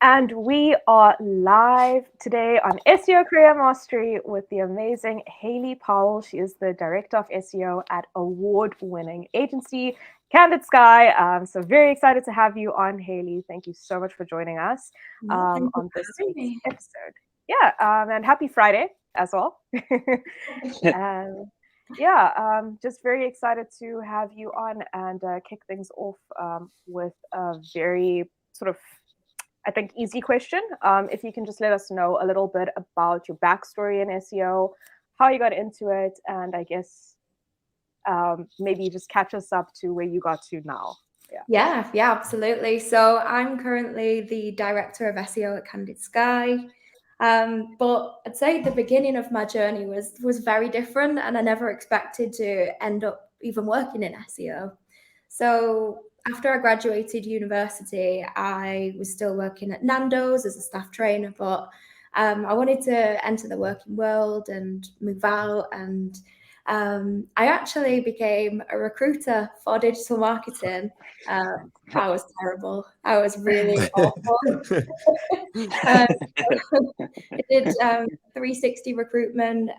And we are live today on SEO Career Mastery with the amazing Hayley Powell. She is the Director of SEO at award-winning agency CandidSky. So very excited to have you on, Hayley. Thank you so much for joining us Thank you on for this having week's me. episode. Yeah, and happy Friday as well. And just very excited to have you on and kick things off with a very sort of I think easy question. If you can just let us know a little bit about your backstory in SEO, how you got into it, and I guess maybe just catch us up to where you got to now. Yeah, absolutely. So I'm currently the Director of SEO at CandidSky. But I'd say the beginning of my journey was very different, and I never expected to end up even working in SEO. So after I graduated university, I was still working at Nando's as a staff trainer, but I wanted to enter the working world and move out. And I actually became a recruiter for digital marketing. I was terrible. I was really awful. Um, I did 360 recruitment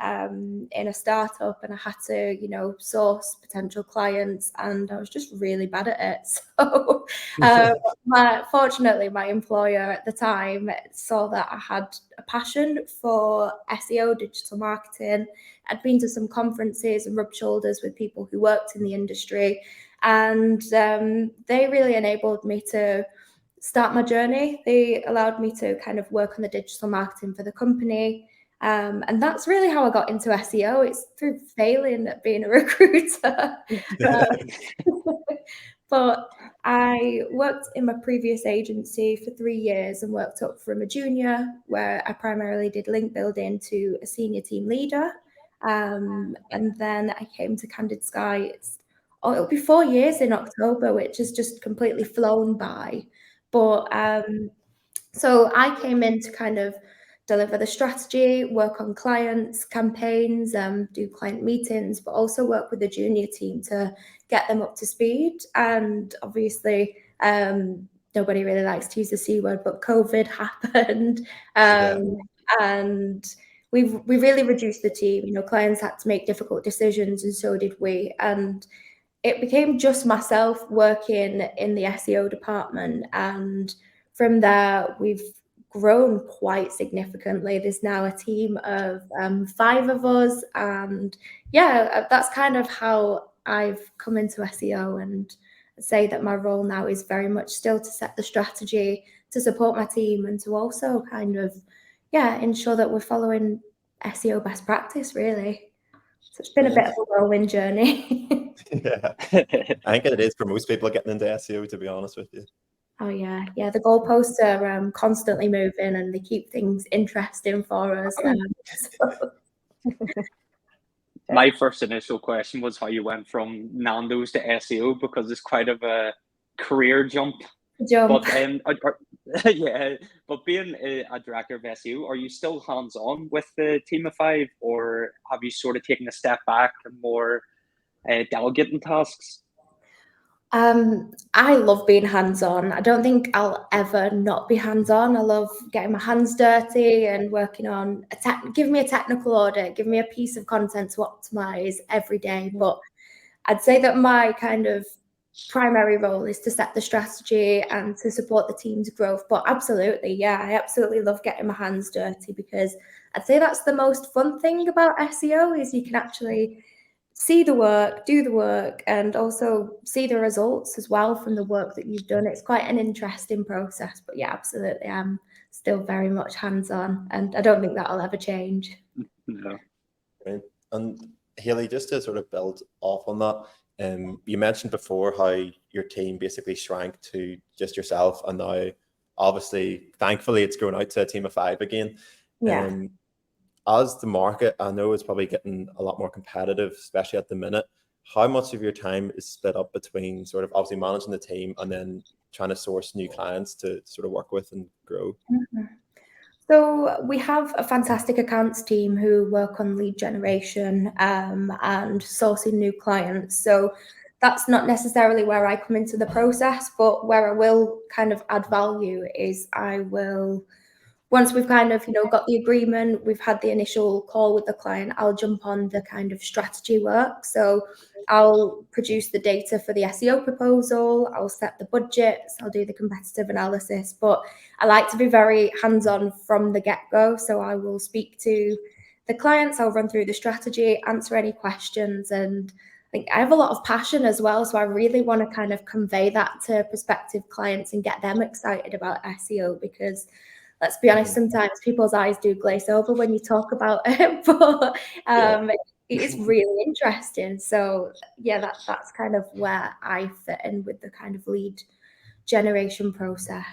in a startup, and I had to, source potential clients, and I was just really bad at it. So, fortunately, my employer at the time saw that I had a passion for SEO, digital marketing. I'd been to some conferences and rubbed shoulders with people who worked in the industry, and they really enabled me to start my journey. They allowed me to kind of work on the digital marketing for the company. And that's really how I got into SEO. It's through failing at being a recruiter. But I worked in my previous agency for 3 years and worked up from a junior, where I primarily did link building, to a senior team leader. And then I came to CandidSky. It'll be 4 years in October, which has just completely flown by. But so I came in to kind of deliver the strategy, work on clients, campaigns, do client meetings, but also work with the junior team to get them up to speed. And obviously, nobody really likes to use the C word, but COVID happened. And we really reduced the team. Clients had to make difficult decisions, and so did we. And it became just myself working in the SEO department. And from there, we've grown quite significantly. There's now a team of 5 of us. And that's kind of how I've come into SEO. And I'd say that my role now is very much still to set the strategy, to support my team, and to also kind of, ensure that we're following SEO best practice, really. So it's been a bit of a whirlwind journey. Yeah, I think it is for most people getting into SEO, to be honest with you. Oh yeah. The goalposts are constantly moving, and they keep things interesting for us. My first initial question was how you went from Nando's to SEO, because it's quite of a career jump. Jump. But yeah, but being a director of SEO, are you still hands-on with the team of 5, or have you sort of taken a step back and more delegating tasks? I love being hands-on. I don't think I'll ever not be hands-on. I love getting my hands dirty and working on give me a technical audit, give me a piece of content to optimize every day. But I'd say that my kind of primary role is to set the strategy and to support the team's growth. But absolutely, I absolutely love getting my hands dirty, because I'd say that's the most fun thing about SEO, is you can actually see the work, do the work, and also see the results as well from the work that you've done. It's quite an interesting process. But yeah, absolutely, I'm still very much hands-on, and I don't think that'll ever change. No. Right. And Hayley, just to sort of build off on that, you mentioned before how your team basically shrank to just yourself, and now obviously, thankfully, it's grown out to a team of 5 again. Yeah. As the market, I know, it's probably getting a lot more competitive, especially at the minute. How much of your time is split up between sort of obviously managing the team and then trying to source new clients to sort of work with and grow? Mm-hmm. So we have a fantastic accounts team who work on lead generation and sourcing new clients. So that's not necessarily where I come into the process, but where I will kind of add value is I will, once we've kind of, got the agreement, we've had the initial call with the client, I'll jump on the kind of strategy work. So I'll produce the data for the SEO proposal, I'll set the budgets, I'll do the competitive analysis, but I like to be very hands-on from the get-go. So I will speak to the clients, I'll run through the strategy, answer any questions, and I think I have a lot of passion as well. So I really want to kind of convey that to prospective clients and get them excited about SEO, because let's be honest, sometimes people's eyes do glaze over when you talk about it, but it's really interesting. So yeah, that's kind of where I fit in with the kind of lead generation process.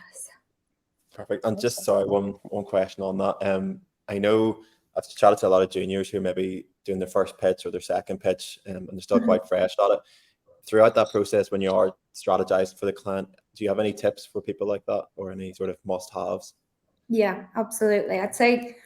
Perfect. And just sorry, one question on that. I know I've chatted to a lot of juniors who may be doing their first pitch or their second pitch, and they're still quite fresh at it. Throughout that process, when you are strategizing for the client, do you have any tips for people like that, or any sort of must-haves? Yeah, absolutely. I'd say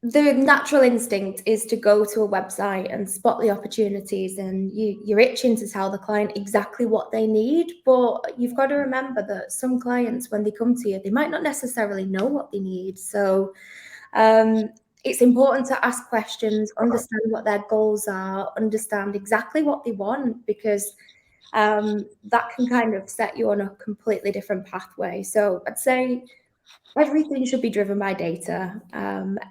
the natural instinct is to go to a website and spot the opportunities, and you're itching to tell the client exactly what they need. But you've got to remember that some clients, when they come to you, they might not necessarily know what they need. So it's important to ask questions, understand what their goals are, understand exactly what they want, because that can kind of set you on a completely different pathway. So I'd say everything should be driven by data.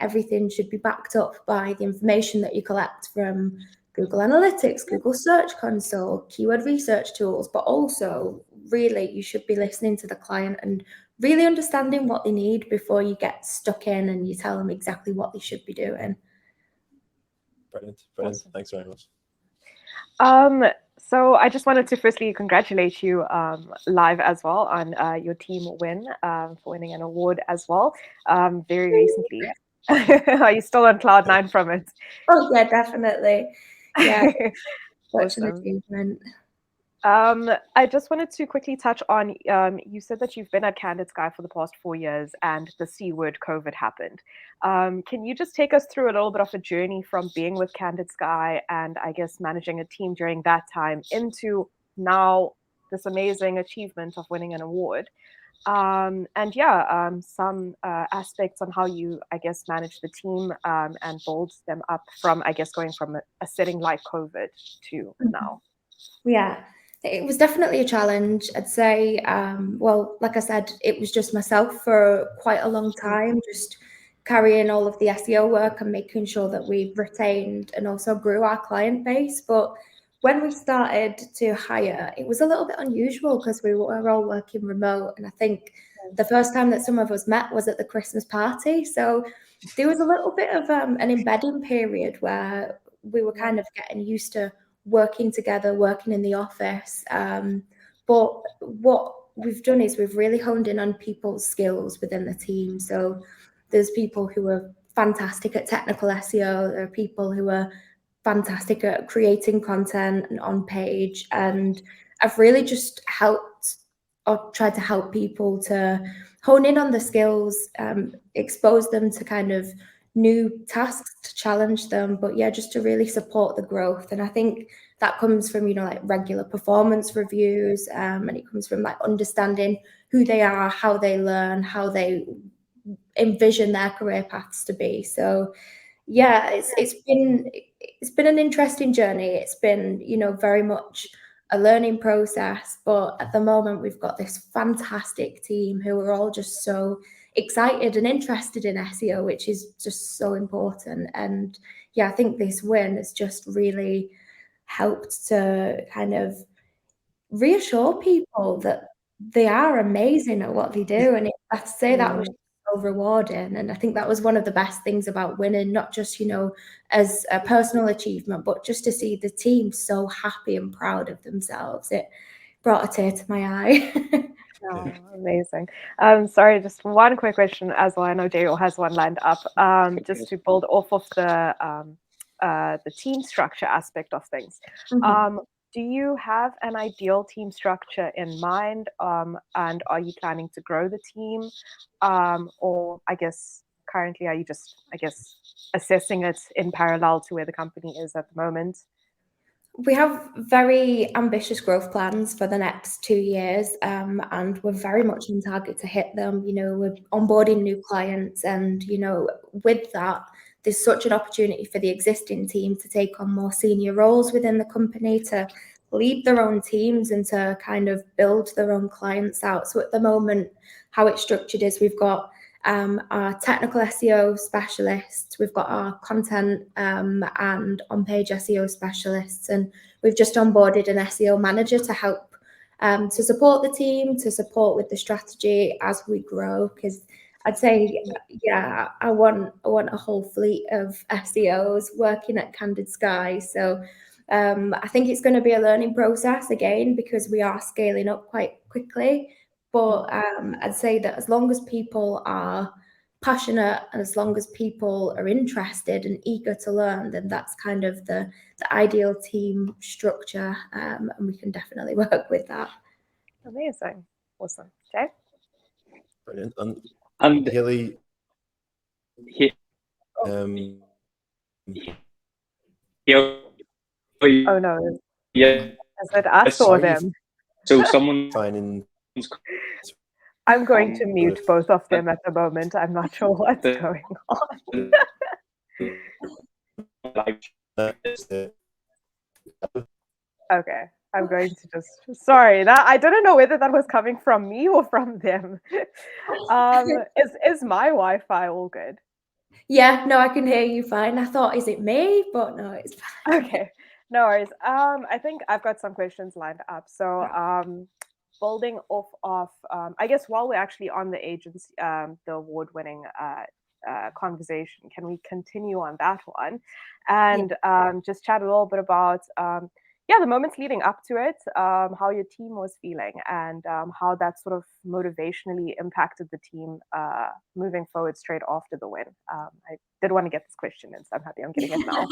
Everything should be backed up by the information that you collect from Google Analytics, Google Search Console, keyword research tools, but also really you should be listening to the client and really understanding what they need before you get stuck in and you tell them exactly what they should be doing. Brilliant. Awesome. Thanks very much. So I just wanted to firstly congratulate you live as well on your team win for winning an award as well very recently. Are you still on cloud nine from it? Oh yeah, definitely. Yeah, such an achievement. I just wanted to quickly touch on, you said that you've been at CandidSky for the past 4 years and the C word COVID happened. Can you just take us through a little bit of a journey from being with CandidSky and I guess managing a team during that time into now this amazing achievement of winning an award? Some aspects on how you, I guess, manage the team and build them up from, I guess, going from a setting like COVID to now. Yeah. It was definitely a challenge. I'd say, well, like I said, it was just myself for quite a long time, just carrying all of the SEO work and making sure that we retained and also grew our client base. But when we started to hire, it was a little bit unusual because we were all working remote. And I think the first time that some of us met was at the Christmas party. So there was a little bit of an embedding period where we were kind of getting used to working together, working in the office. But what we've done is we've really honed in on people's skills within the team. So there's people who are fantastic at technical SEO. There are people who are fantastic at creating content and on page. And I've really just helped or tried to help people to hone in on the skills, expose them to kind of new tasks to challenge them, but yeah, just to really support the growth. And I think that comes from, like regular performance reviews, and it comes from like understanding who they are, how they learn, how they envision their career paths to be. So yeah, it's been an interesting journey. It's been, very much a learning process, but at the moment we've got this fantastic team who are all just so excited and interested in SEO, which is just so important. And yeah, I think this win has just really helped to kind of reassure people that they are amazing at what they do. And I'd say that was so rewarding. And I think that was one of the best things about winning, not just, as a personal achievement, but just to see the team so happy and proud of themselves. It brought a tear to my eye. Oh, amazing. Sorry, just one quick question as well. I know Daryl has one lined up. Just to build off of the team structure aspect of things. Do you have an ideal team structure in mind? And are you planning to grow the team? Or I guess currently are you just, assessing it in parallel to where the company is at the moment? We have very ambitious growth plans for the next 2 years, and we're very much on target to hit them. We're onboarding new clients, and with that, there's such an opportunity for the existing team to take on more senior roles within the company, to lead their own teams and to kind of build their own clients out. So at the moment, how it's structured is we've got our technical SEO specialists, we've got our content and on-page SEO specialists, and we've just onboarded an SEO manager to help to support the team, to support with the strategy as we grow. Because I'd say, yeah, I want a whole fleet of SEOs working at CandidSky. So I think it's going to be a learning process again, because we are scaling up quite quickly. But I'd say that as long as people are passionate and as long as people are interested and eager to learn, then that's kind of the ideal team structure, and we can definitely work with that. Amazing. Awesome. Jay? Brilliant. And Hayley, Oh no, yeah. is it us or them? So someone finding I'm going to mute both of them at the moment. I'm not sure what's going on. Okay, I'm going to just, sorry, that I don't know whether that was coming from me or from them. Is my Wi-Fi all good? Yeah, no, I can hear you fine. I thought, is it me? But no, it's fine. Okay, no worries. I think I've got some questions lined up. So building off of, I guess while we're actually on the agency, the award-winning conversation, can we continue on that one and just chat a little bit about the moments leading up to it, how your team was feeling, and how that sort of motivationally impacted the team moving forward straight after the win. I did want to get this question in, so I'm happy I'm getting it now.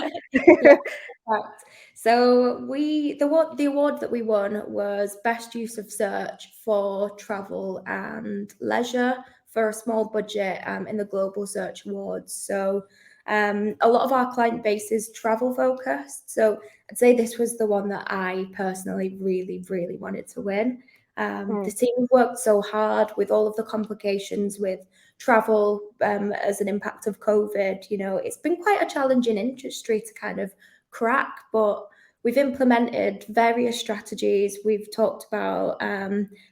So the award that we won was Best Use of Search for Travel and Leisure for a small budget in the Global Search Awards. So a lot of our client base is travel focused. So I'd say this was the one that I personally really, really wanted to win. The team worked so hard with all of the complications with travel as an impact of COVID. It's been quite a challenging industry to kind of crack, but we've implemented various strategies. We've talked about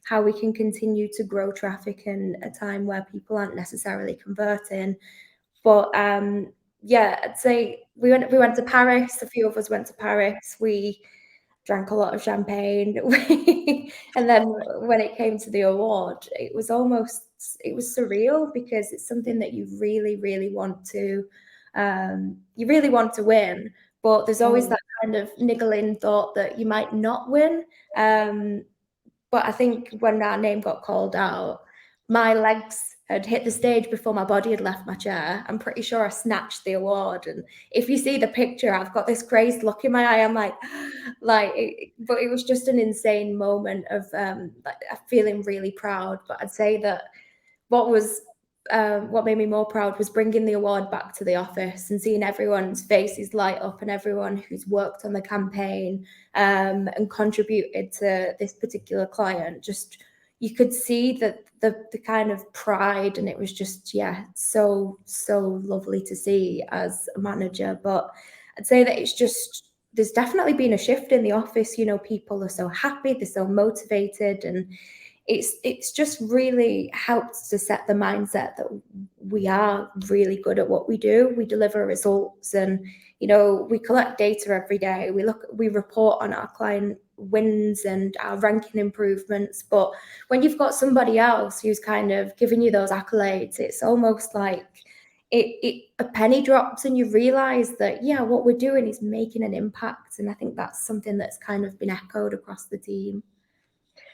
how we can continue to grow traffic in a time where people aren't necessarily converting. But I'd say we went to Paris. A few of us went to Paris. We drank a lot of champagne. And then when it came to the award, it was surreal, because it's something that you really, really want to win. But there's always that kind of niggling thought that you might not win. But I think when our name got called out, my legs had hit the stage before my body had left my chair. I'm pretty sure I snatched the award. And if you see the picture, I've got this crazed look in my eye. I'm but it was just an insane moment of feeling really proud. But I'd say that what made me more proud was bringing the award back to the office and seeing everyone's faces light up, and everyone who's worked on the campaign and contributed to this particular client. Just, you could see that the kind of pride, and it was just, so lovely to see as a manager. But I'd say that there's definitely been a shift in the office. People are so happy, they're so motivated, and it's just really helped to set the mindset that we are really good at what we do. We deliver results, and we collect data every day. We report on our client wins and our ranking improvements. But when you've got somebody else who's kind of giving you those accolades, it's almost like a penny drops, and you realize that what we're doing is making an impact. And I think that's something that's kind of been echoed across the team.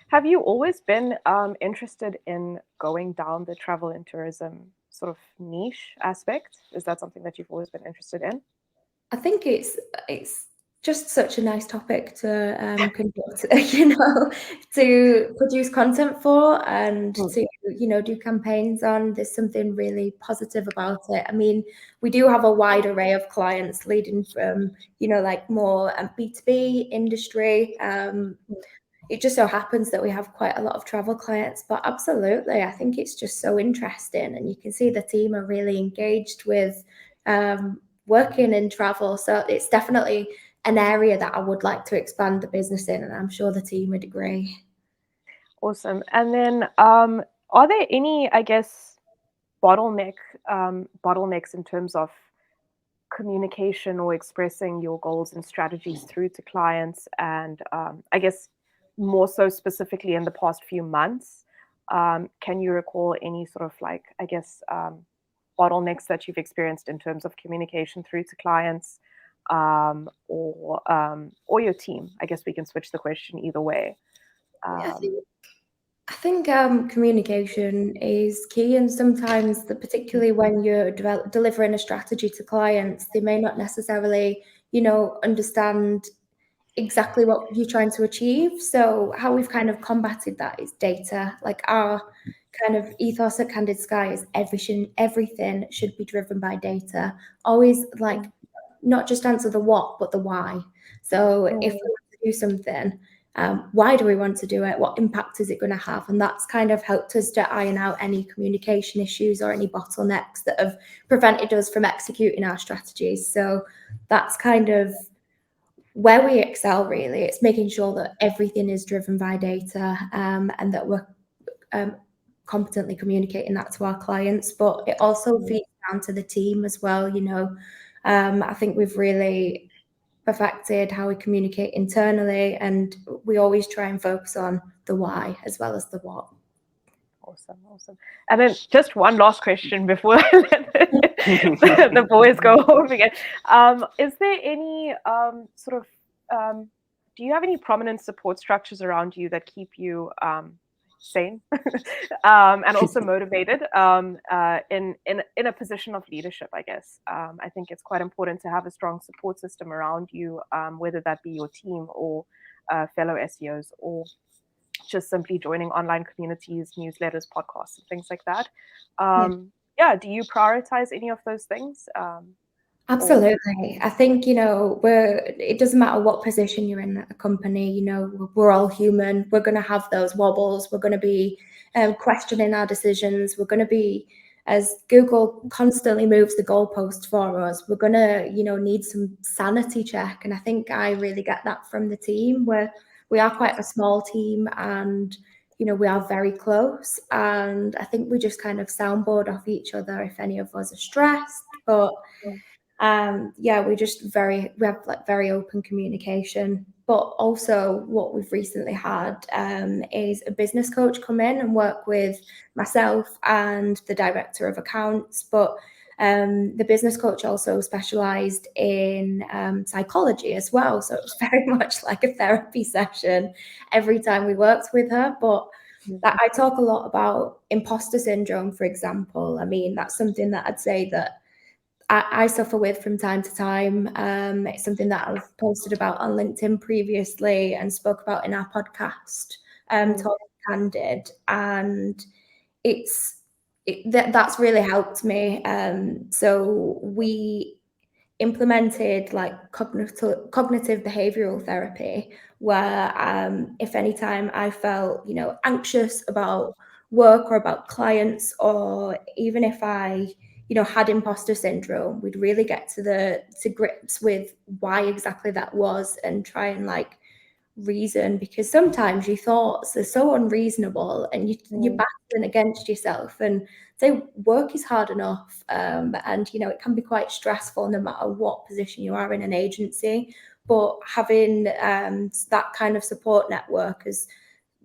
Have you always been interested in going down the travel and tourism sort of niche aspect? Is that something that you've always been interested in? I think it's just such a nice topic to conduct, to produce content for and to, do campaigns on. There's something really positive about it. I mean, we do have a wide array of clients leading from, like more B2B industry. It just so happens that we have quite a lot of travel clients, but absolutely, I think it's just so interesting. And you can see the team are really engaged with working in travel. So it's definitely an area that I would like to expand the business in, and I'm sure the team would agree. Awesome. And then are there any, I guess, bottlenecks in terms of communication or expressing your goals and strategies through to clients? And I guess more so specifically in the past few months, can you recall any sort of like, I guess, bottlenecks that you've experienced in terms of communication through to clients or your team? I guess we can switch the question either way. I think communication is key, and sometimes, particularly when you're delivering a strategy to clients, they may not necessarily, understand exactly what you're trying to achieve. So how we've kind of combated that is data. Like our kind of ethos at CandidSky is everything should be driven by data. Always like not just answer the what, but the why. So if we want to do something, why do we want to do it? What impact is it going to have? And that's kind of helped us to iron out any communication issues or any bottlenecks that have prevented us from executing our strategies. So that's kind of where we excel, really. It's making sure that everything is driven by data and that we're competently communicating that to our clients. But it also feeds down to the team as well. I think we've really perfected how we communicate internally, and we always try and focus on the why as well as the what. Awesome. And then just one last question before I let the boys go home again. Is there any do you have any prominent support structures around you that keep you sane and also motivated in a position of leadership, I guess? I think it's quite important to have a strong support system around you, whether that be your team or fellow SEOs, or just simply joining online communities, newsletters, podcasts, and things like that. Do you prioritize any of those things? Absolutely. I think, it doesn't matter what position you're in at a company, we're all human. We're going to have those wobbles. We're going to be questioning our decisions. We're going to be, as Google constantly moves the goalpost for us, we're going to, need some sanity check. And I think I really get that from the team, where we are quite a small team and, we are very close. And I think we just kind of soundboard off each other if any of us are stressed. But we have like very open communication. But also what we've recently had is a business coach come in and work with myself and the director of accounts. But the business coach also specialized in psychology as well. So it was very much like a therapy session every time we worked with her. But I talk a lot about imposter syndrome, for example. I mean, that's something that I'd say that I suffer with from time to time. It's something that I've posted about on LinkedIn previously and spoke about in our podcast, Talking Candid. And that's really helped me. So we implemented like cognitive behavioral therapy, where if any time I felt, anxious about work or about clients, or even if I had imposter syndrome, we'd really get to grips with why exactly that was and try and like reason, because sometimes your thoughts are so unreasonable and you're battling against yourself, and say work is hard enough, and it can be quite stressful no matter what position you are in an agency, but having that kind of support network has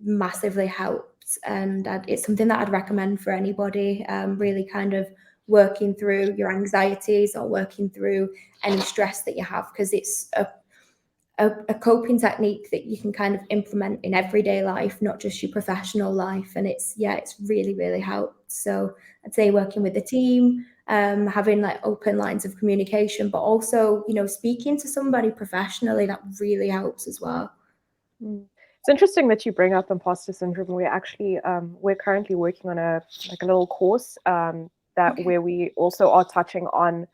massively helped, and it's something that I'd recommend for anybody, really kind of working through your anxieties or working through any stress that you have, because it's a coping technique that you can kind of implement in everyday life, not just your professional life. And it's really, really helped. So I'd say working with the team, having like open lines of communication, but also, you know, speaking to somebody professionally, that really helps as well. It's interesting that you bring up imposter syndrome. We're actually we're currently working on a little course where we also are touching on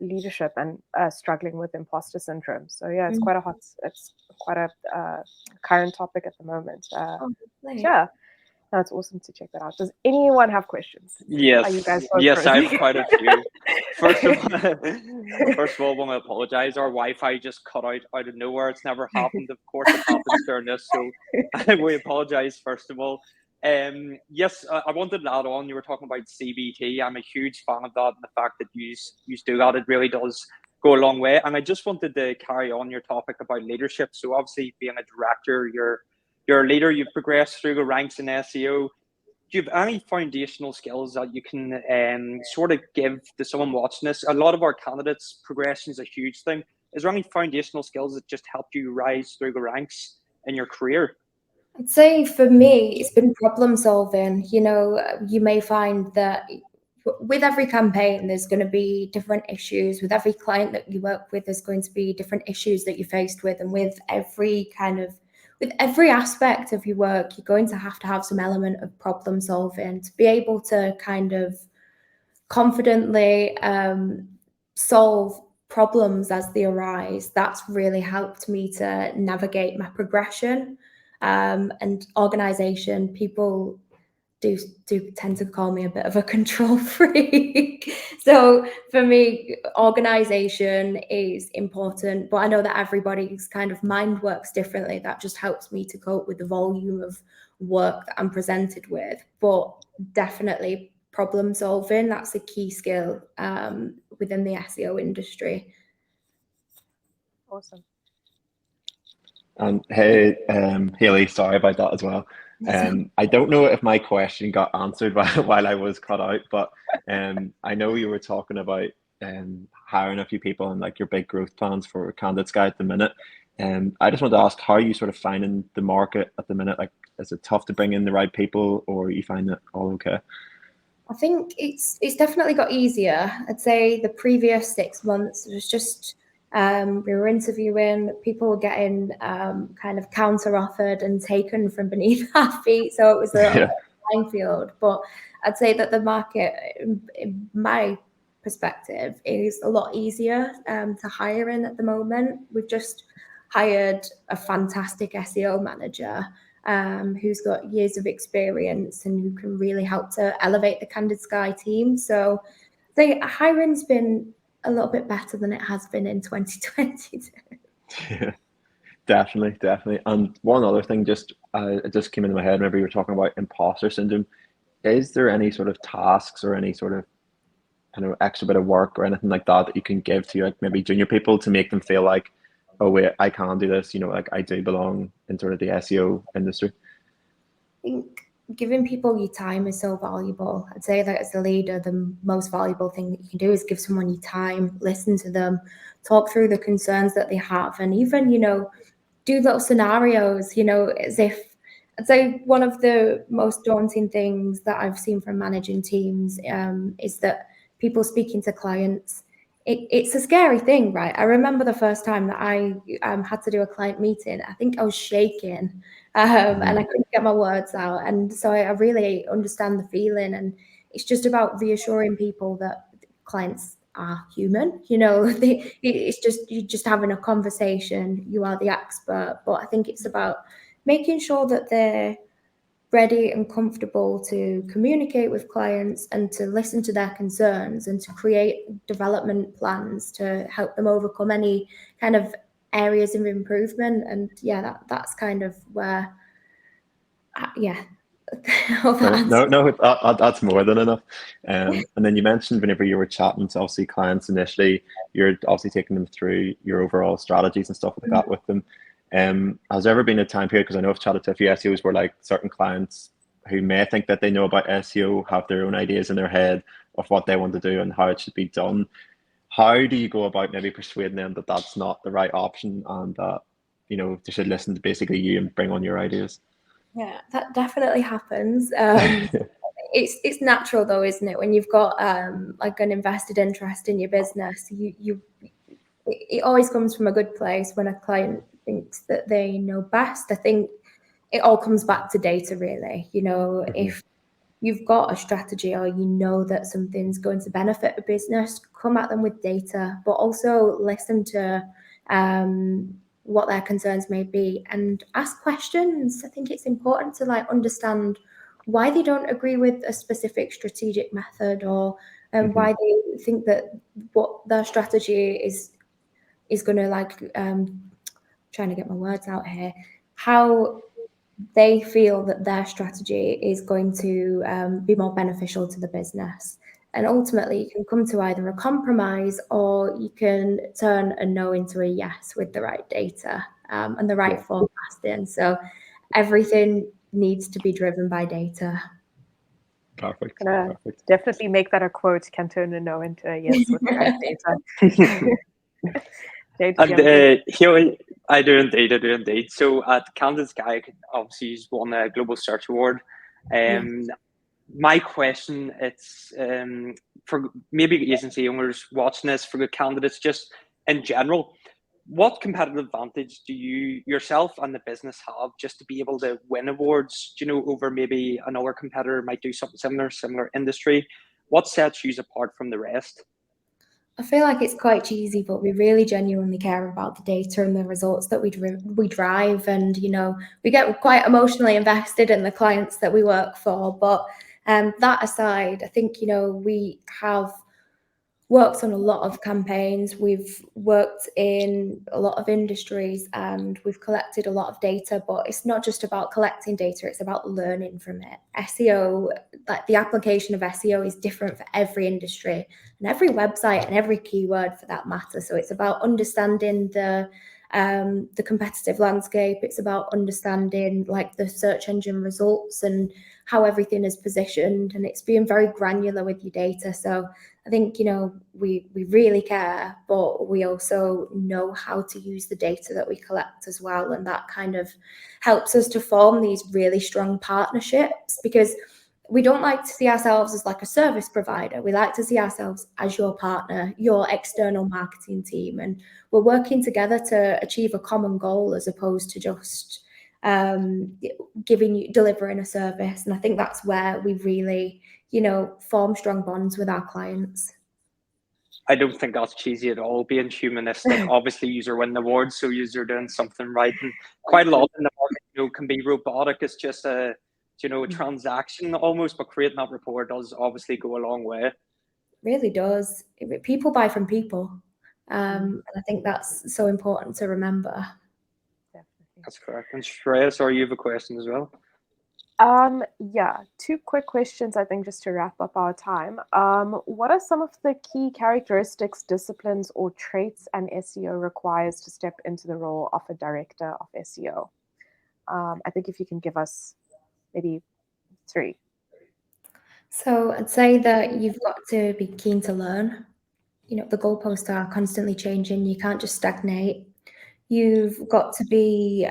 leadership and struggling with imposter syndrome. So yeah, it's quite a current topic at the moment. Yeah. No, it's awesome to check that out. Does anyone have questions? Yes, Are you guys yes, I have quite a few. First of all, I want to apologize. Our Wi-Fi just cut out of nowhere. It's never happened. Of course, it happens during this, so we apologize. First of all, yes, I wanted to add on. You were talking about CBT. I'm a huge fan of that, and the fact that you do that, it really does go a long way. And I just wanted to carry on your topic about leadership. So obviously, being a director, you're a leader, you've progressed through the ranks in SEO. Do you have any foundational skills that you can sort of give to someone watching this? A lot of our candidates, progression is a huge thing. Is there any foundational skills that just helped you rise through the ranks in your career? I'd say for me, it's been problem solving. You know, you may find that with every campaign, there's going to be different issues. With every client that you work with, there's going to be different issues that you're faced with. And with every aspect of your work, you're going to have some element of problem solving to be able to kind of confidently solve problems as they arise. That's really helped me to navigate my progression and organization. People do tend to call me a bit of a control freak. So for me, organization is important, but I know that everybody's kind of mind works differently. That just helps me to cope with the volume of work that I'm presented with. But definitely problem solving, that's a key skill within the SEO industry. Awesome. And hey, Hayley, sorry about that as well. I don't know if my question got answered while I was cut out, but I know you were talking about hiring a few people and like your big growth plans for CandidSky at the minute. I just wanted to ask, how are you sort of finding the market at the minute? Like, is it tough to bring in the right people, or you find it all okay? I think it's definitely got easier. I'd say the previous 6 months was just we were interviewing, people were getting kind of counter offered and taken from beneath our feet. So it was a minefield. But I'd say that the market, in my perspective, is a lot easier to hire in at the moment. We've just hired a fantastic SEO manager who's got years of experience and who can really help to elevate the CandidSky team. So the hiring's been a little bit better than it has been in 2022. Yeah, definitely. And one other thing, it just came into my head whenever you were talking about imposter syndrome. Is there any sort of tasks or any sort of extra bit of work or anything like that you can give to like maybe junior people to make them feel like, oh wait, I can do this, like I do belong in sort of the SEO industry? I think giving people your time is so valuable. I'd say that as a leader, the most valuable thing that you can do is give someone your time, listen to them, talk through the concerns that they have, and even, do little scenarios, as if, I'd say one of the most daunting things that I've seen from managing teams is that people speaking to clients, it's a scary thing, right? I remember the first time that I had to do a client meeting. I think I was shaking and I couldn't get my words out. And so I really understand the feeling. And it's just about reassuring people that clients are human. It's just, you're just having a conversation. You are the expert. But I think it's about making sure that they're ready and comfortable to communicate with clients and to listen to their concerns and to create development plans to help them overcome any kind of areas of improvement. And yeah, that's kind of where, that's more than enough. And then you mentioned whenever you were chatting to obviously clients initially, you're obviously taking them through your overall strategies and stuff like that with them. Has there ever been a time period, because I know I've chatted to a few SEOs where like certain clients who may think that they know about SEO have their own ideas in their head of what they want to do and how it should be done. How do you go about maybe persuading them that that's not the right option and that, they should listen to basically you and bring on your ideas? Yeah, that definitely happens. it's natural though, isn't it? When you've got like an invested interest in your business, it always comes from a good place when a client thinks that they know best. I think it all comes back to data, really. You know, if you've got a strategy or you know that something's going to benefit a business, come at them with data, but also listen to what their concerns may be and ask questions. I think it's important to like understand why they don't agree with a specific strategic method, or why they think that what their strategy is going to like trying to get my words out here, how they feel that their strategy is going to be more beneficial to the business. And ultimately, you can come to either a compromise or you can turn a no into a yes with the right data and the right forecasting. So everything needs to be driven by data. Perfect. Definitely make that a quote, can turn a no into a yes with the right data. And here I do indeed. So at CandidSky, obviously he's won a Global Search Award. My question, it's for maybe agency owners watching this, for the candidates, just in general, what competitive advantage do you yourself and the business have just to be able to win awards, you know, over maybe another competitor might do something similar industry? What sets you apart from the rest? I feel like it's quite cheesy, but we really genuinely care about the data and the results that we drive. And, you know, we get quite emotionally invested in the clients that we work for. But that aside, I think, you know, we have worked on a lot of campaigns. We've worked in a lot of industries and we've collected a lot of data, but it's not just about collecting data, it's about learning from it. SEO, like the application of SEO is different for every industry and every website and every keyword for that matter. So it's about understanding the competitive landscape. It's about understanding like the search engine results and how everything is positioned, and it's being very granular with your data. So I think, you know, we really care, but we also know how to use the data that we collect as well. And that kind of helps us to form these really strong partnerships, because we don't like to see ourselves as like a service provider. We like to see ourselves as your partner, your external marketing team. And we're working together to achieve a common goal as opposed to just delivering a service. And I think that's where we really, you know, form strong bonds with our clients. I don't think that's cheesy at all, being humanistic. Obviously, user win the award, so user doing something right. And quite a lot in the market, you know, can be robotic. It's just a transaction almost, but creating that rapport does obviously go a long way. It really does. People buy from people. And I think that's so important to remember. That's correct. And Shreya, sorry, you have a question as well? Yeah, two quick questions, I think, just to wrap up our time. What are some of the key characteristics, disciplines, or traits an SEO requires to step into the role of a director of SEO? I think if you can give us maybe 3. So I'd say that you've got to be keen to learn. You know, the goalposts are constantly changing. You can't just stagnate. You've got to be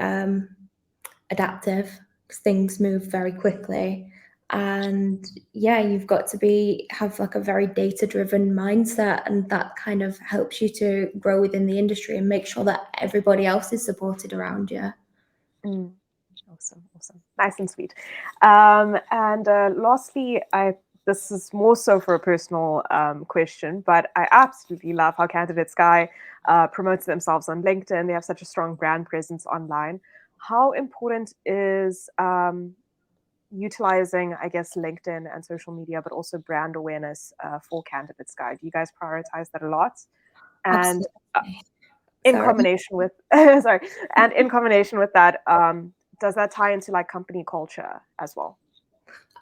adaptive, because things move very quickly. And yeah, you've got to have like a very data-driven mindset, and that kind of helps you to grow within the industry and make sure that everybody else is supported around you. Awesome. Nice and sweet. And lastly, this is more so for a personal question, but I absolutely love how CandidSky promotes themselves on LinkedIn. They have such a strong brand presence online. How important is utilizing, I guess, LinkedIn and social media, but also brand awareness for CandidSky? Do you guys prioritize that a lot? And in combination with that, does that tie into like company culture as well?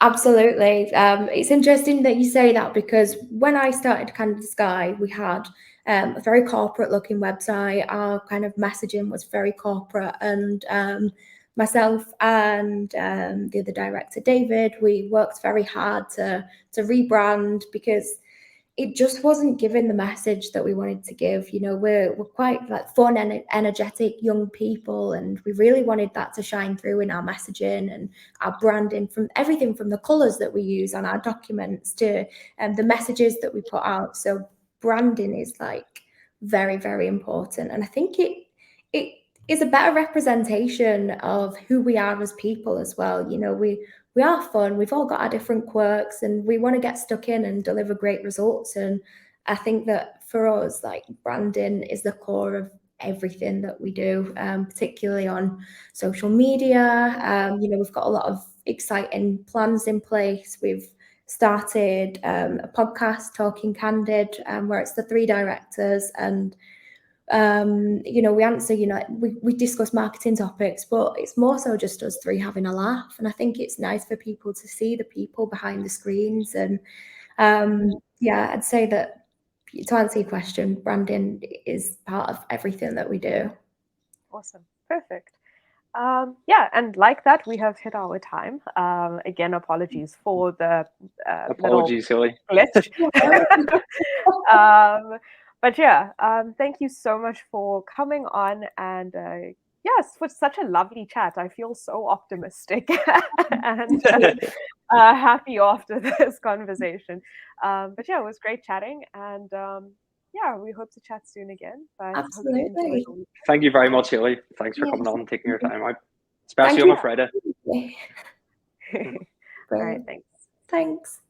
Absolutely. It's interesting that you say that, because when I started CandidSky, we had a very corporate looking website. Our kind of messaging was very corporate, and myself and the other director, David, we worked very hard to rebrand, because it just wasn't giving the message that we wanted to give. You know, we're quite like fun and energetic young people, and we really wanted that to shine through in our messaging and our branding, from everything from the colors that we use on our documents to the messages that we put out. So branding is like very, very important, and I think it is a better representation of who we are as people as well. You know, we are fun. We've all got our different quirks, and we want to get stuck in and deliver great results. And I think that for us, like, branding is the core of everything that we do, particularly on social media. You know, we've got a lot of exciting plans in place. We've started a podcast, Talking Candid, where it's the 3 directors, and you know, we answer, you know, we discuss marketing topics, but it's more so just us 3 having a laugh. And I think it's nice for people to see the people behind the screens. And yeah, I'd say that, to answer your question, branding is part of everything that we do. Awesome. Perfect. Yeah, and like that, we have hit our time. Again, apologies for the apologies, Hayley. Glitch. But yeah, thank you so much for coming on, and yes, for such a lovely chat. I feel so optimistic and happy after this conversation. But yeah, it was great chatting, and yeah, we hope to chat soon again. But Absolutely. Thank you very much, Hayley. Thanks for coming on and taking your time out, especially on a Friday. All right, thanks. Thanks.